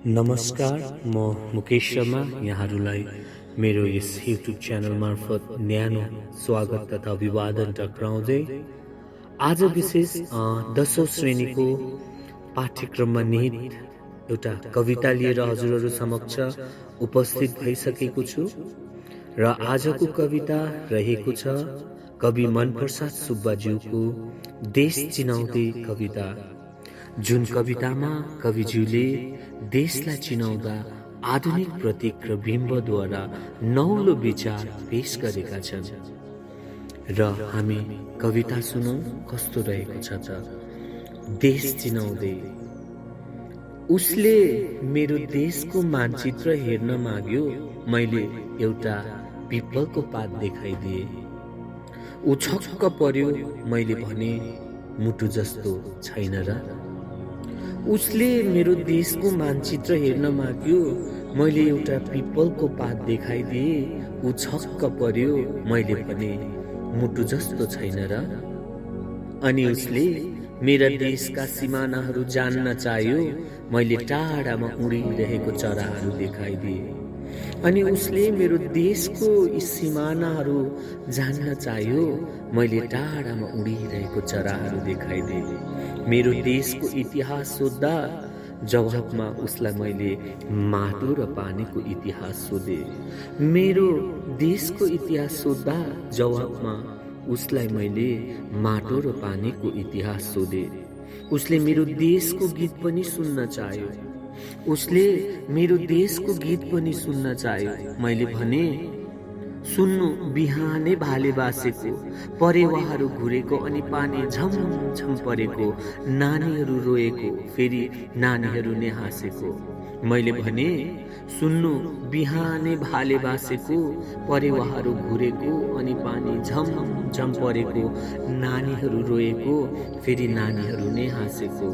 नमस्कार, म मुकेश शर्मा यहाँहरूलाई मेरो यस युट्युब च्यानल मार्फत न्यानो स्वागत तथा अभिवादन टक्राउँदै आज विशेष 10औं श्रेणीको पाठ्यक्रममा निहित एउटा कविता लिएर हजुरहरू समक्ष उपस्थित भइसकेको छु र आजको कविता रहेको छ कवि मनप्रसाद सुब्बाज्यूको देश चिनाउँदै कविता। जुन कवितामा कविज्यूले देशलाई चिनाउँदा आधुनिक प्रतीक र बिम्बद्वारा नौलो विचार पेश गरेका छन् र हामी कविता सुनौं कस्तो रहेको छ त। देश चिनाउँदै उसले मेरो देशको मानचित्र हेर्न माग्यो, मैले एउटा पिपलको पात देखाइदिए। ऊ छक्क पर्यो, मैले भने मुटु जस्तो छैन र। उसले मेरो देशको मानचित्र हेर्न माग्यो, मैले एउटा पिपलको पात देखाइदिए। ऊ छक्क पर्यो, मैले भने मुटु जस्तो छैन र। अनि उसले मेरा देशका सिमानाहरू जान्न चाह्यो, मैले टाढामा उडिरहेको चराहरू देखाइदिए। अनि उसले मेरो देशको सिमानाहरू जान्न चाह्यो, मैले टाढामा उडिरहेको चराहरू देखाइदिए। मेरो देशको इतिहास सोद्धा जवाफमा उसलाई मैले माटो र पानीको इतिहास सोधे। मेरो देशको इतिहास सोद्धा जवाफमा उसलाई मैले माटो र पानीको इतिहास सोधे। उसले मेरो देशको गीत पनि सुन्न चाह्यो, उसले मेरो देशको गीत पनि सुन्न चाह्यो। मैले भने सुन्नु बिहानै भाले बासेको, परेवाहरू घुरेको, अनि पानी झमझम परेको, नानीहरू रोएको, फेरि नानीहरू नै हाँसेको। मैले भने सुन्नु बिहानै भाले बासेको, परेवाहरू घुरेको, अनि पानी झमझम परेको, नानीहरू रोएको, फेरि नानीहरू नै हाँसेको।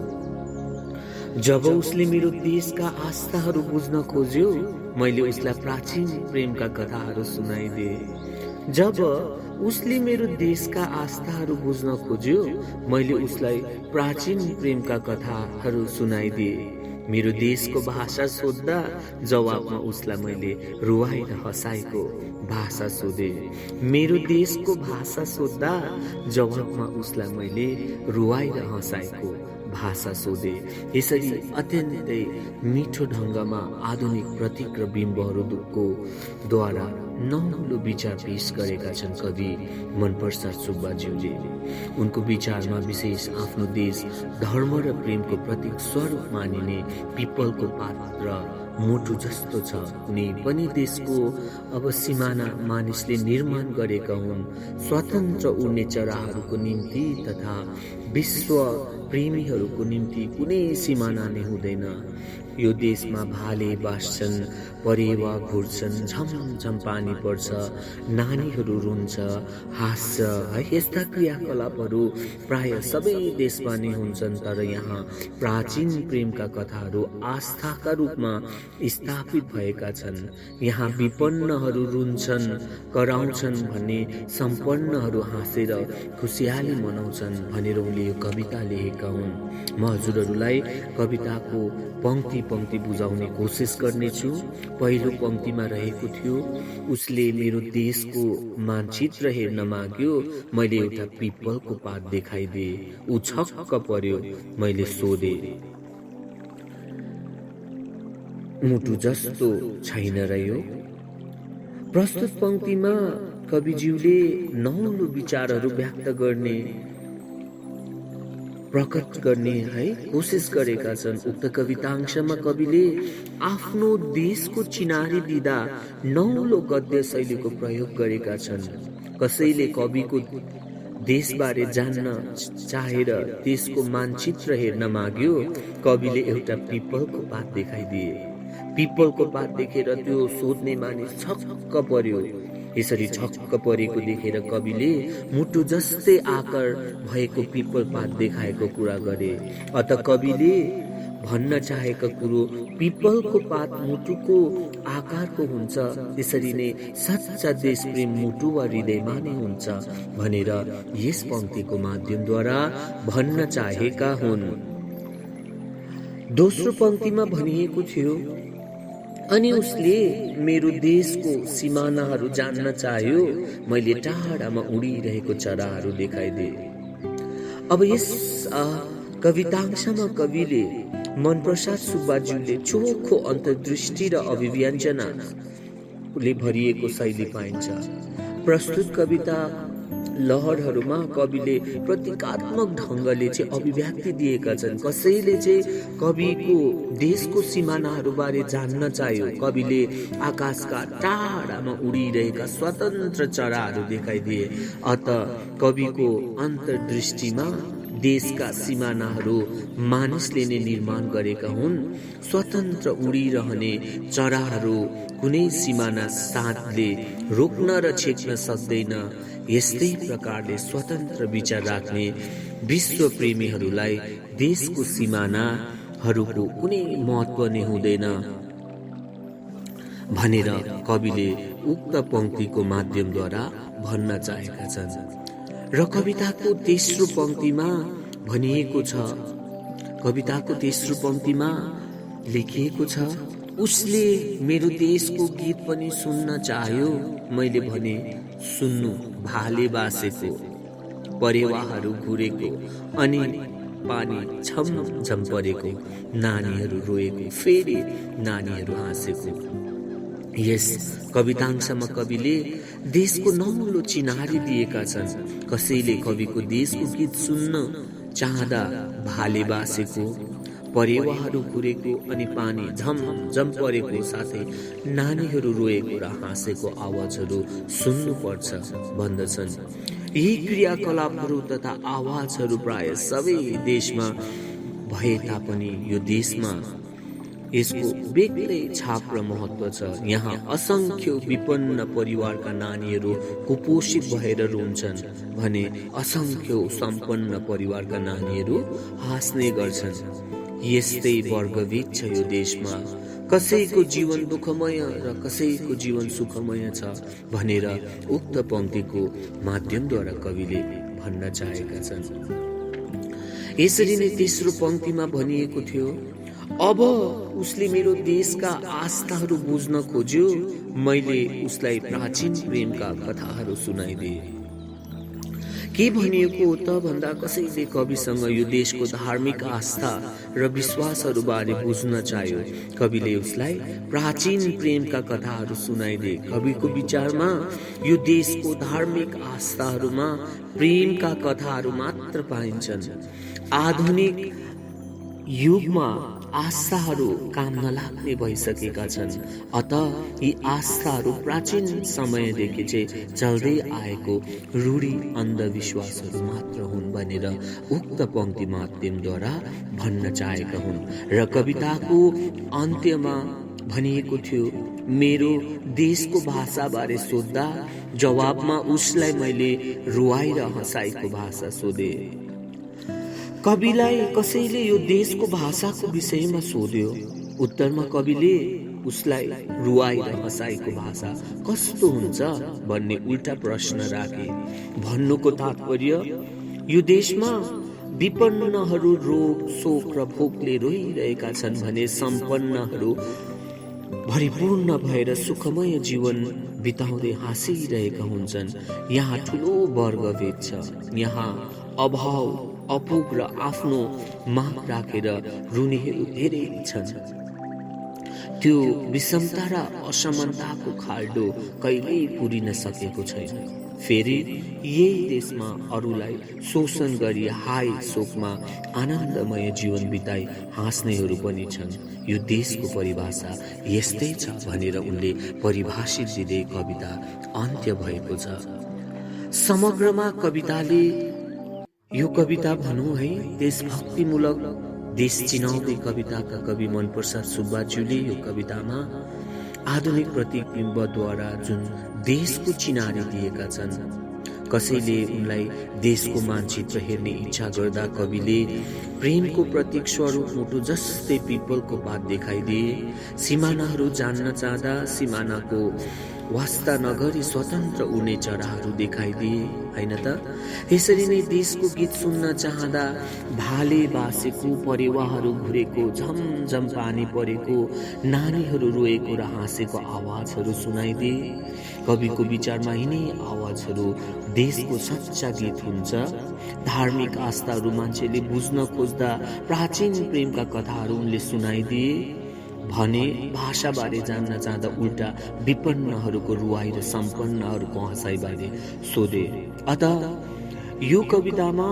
जब उसले मेरो देशका आस्थाहरू बुझ्न खोज्यो, मैले उसलाई प्राचीन प्रेमका कथाहरू सुनाइदिए। जब उसले मेरो देशका आस्थाहरू बुझ्न खोज्यो, मैले उसलाई प्राचीन प्रेमका कथाहरू सुनाइदिए। मेरो देशको भाषा सोद्धा जवाफमा उसलाई मैले रुवाएर हँसाएको भाषा सोधे। मेरो देशको भाषा सोद्धा जवाफमा उसलाई मैले रुवाएर हँसाएको भाषा सोधे। यसरी अत्यन्तै मिठो ढङ्गमा आधुनिक प्रतीक र बिम्बहरूको द्वारा नौलो विचार पेश गरेका छन् कवि मनप्रसाद सुब्बाज्यूले। उनको विचारमा विशेष आफ्नो देश, धर्म र प्रेमको प्रतीक स्वरूप मानिने पिपलको पात र मुटु जस्तो छ कुनै पनि देशको अब सिमाना मानिसले निर्माण गरेका हुन्। स्वतन्त्र उड्ने चराहरूको निम्ति तथा विश्व प्रेमीहरूको निम्ति कुनै सिमाना नै हुँदैन। यो देशमा भाले बाँच्छन्, परेवा घुर्छन्, झमझम पानी पर्छ, नानीहरू रुन्छ, हाँस्छ है। यस्ता क्रियाकलापहरू प्राय सबै देशमा नै हुन्छन्। तर यहाँ प्राचीन प्रेमका कथाहरू आस्थाका रूपमा स्थापित भएका छन्। यहाँ विपन्नहरू रुन्छन्, कराउँछन् भने सम्पन्नहरू हाँसेर खुसियाली मनाउँछन् भनेर उनले यो कविता लेखेका हुन्। म हजुरहरूलाई कविताको पंक्ति पंक्ति बुझाउने कोसिस गर्नेछु। पहिलो पंक्तिमा रहेको थियो, उसले मेरो देशको मानचित्र हेर्न माग्यो, मैले एउटा पिपलको पात देखाइदिए। ऊ छक्क पर्यो, मैले सोधे मुटु जस्तो छैन र यो। प्रस्तुत पंक्तिमा कविज्यूले नौलो विचारहरू व्यक्त गर्ने, प्रकट गर्ने है कोसिस गरेका छन्। उक्त कवितांशमा कविले आफ्नो देशको चिनारी दिँदा नौलो गद्य शैलीको प्रयोग गरेका छन्। कसैले कविको देशबारे जान्न चाहेर देशको मानचित्र हेर्न माग्यो, कविले एउटा पिपलको पात देखाइदिए। पिपलको पात देखेर त्यो सोध्ने मानिस छक्क पर्यो। यसरी छक्क परेको देखेर कविले मुटु जस्तै आकार भएको पिपल पात देखाएको कुरा गरे। अत कविले भन्न चाहेका कुरो पिपलको पात मुटुको आकारको हुन्छ, त्यसरी नै सच्चा देशप्रेम मुटु वा हृदयमा नै हुन्छ भनेर यस पंक्तिको माध्यमद्वारा भन्न चाहेका हुन्। दोस्रो पंक्तिमा भनिएको थियो, अनि उसले मेरो देशको सिमानाहरू जान्न चाह्यो, मैले टाढामा उडिरहेको चराहरू देखाइदिए। अब यस कवितांशमा कविले मनप्रसाद सुब्बाज्यूले चोखो अन्तर्दृष्टि र अभिव्यञ्जनाले भरिएको शैली पाइन्छ। प्रस्तुत कविता लहरहरूमा कविले प्रतीकात्मक ढङ्गले चाहिँ अभिव्यक्ति दिएका छन्। कसैले चाहिँ कविको देशको सिमानाहरूबारे जान्न चाह्यो, कविले आकाशका टाढामा उडिरहेका स्वतन्त्र चराहरू देखाइदिए। अत कविको अन्तर्दृष्टिमा देशका सिमानाहरू मानिसले नै निर्माण गरेका हुन्। स्वतन्त्र उडिरहने चराहरू कुनै सिमाना साथले रोक्न र छेक्न सक्दैन। यस्तै प्रकारले स्वतन्त्र विचार राख्ने विश्व प्रेमीहरूलाई देशको सिमानाहरूको कुनै महत्त्व नै हुँदैन भनेर कविले उक्त पंक्तिको माध्यमद्वारा भन्न चाहेका छन्। र कविताको तेस्रो पंक्तिमा भनिएको छ, कविताको तेस्रो पंक्तिमा लेखिएको छ, उसले मेरो देशको गीत पनि सुन्न चाह्यो, मैले भने सुन्नु भाले बासेको, परेवाहरू घुरेको, अनि पानी छमछम परेको, नानीहरू रोएको, फेरि नानीहरू हाँसेको। यस कवितांशमा कविले देशको नौलो चिनारी दिएका छन्। कसैले कविको देशको गीत सुन्न चाहँदा भाले बासेको, परेवाहरू घुरेको अनि पानी झमझम परेको साथै नानीहरू रोएको र हाँसेको आवाजहरू सुन्नुपर्छ भन्दछन्। यी क्रियाकलापहरू तथा आवाजहरू प्राय सबै देशमा भए तापनि यो देशमा यसको बेग्लै छाप र महत्त्व छ। यहाँ असंख्य विपन्न परिवारका नानीहरू कुपोषित भएर रुन्छन् भने असंख्य सम्पन्न परिवारका नानीहरू हाँस्ने गर्छन्। यस्तै वर्गभेद छ यो देशमा। कसैको जीवन दुःखमय र कसैको जीवन सुखमय छ भनेर उक्त पंक्तिको माध्यमद्वारा कविले भन्न चाहेका छन्। यसरी नै तेस्रो पंक्तिमा भनिएको थियो, अब उसले मेरो देशका आस्थाहरू बुझ्न खोज्यो, मैले उसलाई प्राचीन प्रेमका कथाहरू सुनाइदिए। के भनिएको त भन्दा कसैले कविसँग यो देशको धार्मिक आस्था र विश्वासहरू बारे बुझ्न चाह्यो, कविले उसलाई प्राचीन प्रेमका कथाहरू सुनाइदिए। कविको विचारमा यो देशको धार्मिक आस्थाहरूमा प्रेमका कथाहरू मात्र पाइन्छन्। आधुनिक युगमा आस्थाहरू काम नलाग्ने भइसकेका छन्। अत यी आस्थाहरू प्राचीन समयदेखि चाहिँ चल्दै आएको रूढी अन्धविश्वासहरू मात्र हुन् भनेर उक्त पंक्ति माध्यमद्वारा भन्न चाहेका हुन्। र कविताको अन्त्यमा भनिएको थियो, मेरो देशको भाषाबारे सोध्दा जवाबमा उसलाई मैले रुवाई र हँसाइको भाषा सोधे। कविलाई कसैले यो देशको भाषाको विषयमा सोध्यो, उत्तरमा कविले उसलाई रुवाई र हँसाइको भाषा कस्तो हुन्छ भन्ने उल्टा प्रश्न राखे। भन्नुको तात्पर्य, यो देशमा विपन्नहरू रोग शोक र भोकले रोइरहेका छन् भने सम्पन्नहरू भरिपूर्ण भएर सुखमय जीवन बिताउँदै हाँसिरहेका हुन्छन्। यहाँ ठुलो वर्गभेद छ। यहाँ अभाव अपुग र आफ्नो माग राखेर रुनेहरू धेरै छन्। त्यो विषमता र असमानताको खाल्डो कहिल्यै पुरिन सकेको छैन। फेरि यही देशमा अरूलाई शोषण गरी हाय शोकमा आनन्दमय जीवन बिताई हाँस्नेहरू पनि छन्। यो देशको परिभाषा यस्तै छ भनेर उनले परिभाषित दिँदै कविता अन्त्य भएको छ। समग्रमा कविताले यो कविता भनौँ है देशभक्तिमूलक देश चिनाउँदै कविताका कवि मनप्रसाद सुब्बाज्यूले यो कवितामा आधुनिक प्रतिबिम्बद्वारा जुन देशको चिनारी दिएका छन्। कसैले उनलाई देशको मानचित्र हेर्ने इच्छा गर्दा कविले प्रेमको प्रतीक स्वरूप मुटु जस्तै पिपलको पात देखाइदिए। सिमानाहरू जान्न चाहदा सिमानाको वास्ता नगरी स्वतन्त्र उड्ने चराहरू देखाइदिए, होइन त? यसरी नै देशको गीत सुन्न चाहँदा भाले बासेको, परेवाहरू घुरेको, झमझम पानी परेको, नानीहरू रोएको र हाँसेको आवाजहरू सुनाइदिए। कविको विचारमा यिनै आवाजहरू देशको सच्चा गीत हुन्छ। धार्मिक आस्थाहरू मान्छेले बुझ्न खोज्दा प्राचीन प्रेमका कथाहरू उनले सुनाइदिए भने भाषाबारे जान्न चाहँदा उल्टा विपन्नहरूको रुवाई र सम्पन्नहरूको हँसाइबारे सोधे। अत यो कवितामा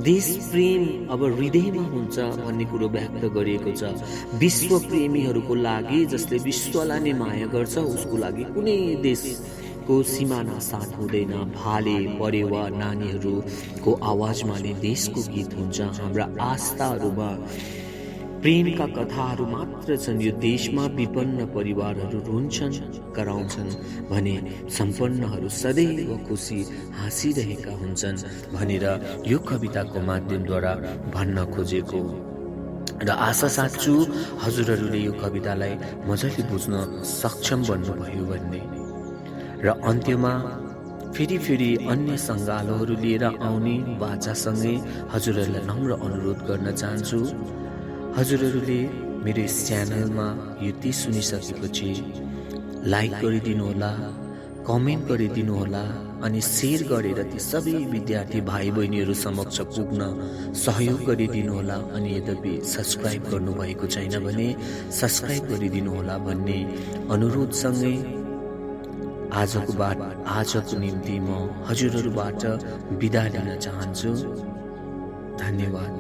देश प्रेम अब हृदयमा हुन्छ भन्ने कुरो व्यक्त गरिएको छ। विश्व प्रेमीहरूको लागि, जसले विश्वलाई नै माया गर्छ, उसको लागि कुनै देशको सिमाना साथ हुँदैन। भाले, परेवा, नानीहरूको आवाजमा नै देशको गीत हुन्छ। हाम्रा आस्थाहरूमा प्रेमका कथाहरू मात्र छन्। यो देशमा विपन्न परिवारहरू रुन्छन्, कराउँछन् भने सम्पन्नहरू सदैव खुसी हाँसिरहेका हुन्छन् भनेर यो कविताको माध्यमद्वारा भन्न खोजेको। र आशा साच्छु हजुरहरूले यो कवितालाई मजाले बुझ्न सक्षम बन्नुभयो भन्ने। र अन्त्यमा फेरि अन्य सङ्गालोहरू लिएर आउने बाचासँगै हजुरहरूलाई नम्र अनुरोध गर्न चाहन्छु, हजुरहरूले मेरो यस च्यानलमा यो ती सुनिसकेपछि लाइक गरिदिनु होला, कमेन्ट गरिदिनु होला अनि सेयर गरेर ती सबै विद्यार्थी भाइ बहिनीहरू समक्ष पुग्न सहयोग गरिदिनु होला। अनि यद्यपि सब्सक्राइब गर्नुभएको छैन भने सब्सक्राइब गरिदिनु होला भन्ने अनुरोधसँगै आजको निम्ति म हजुरहरूबाट बिदा लिन चाहन्छु। धन्यवाद।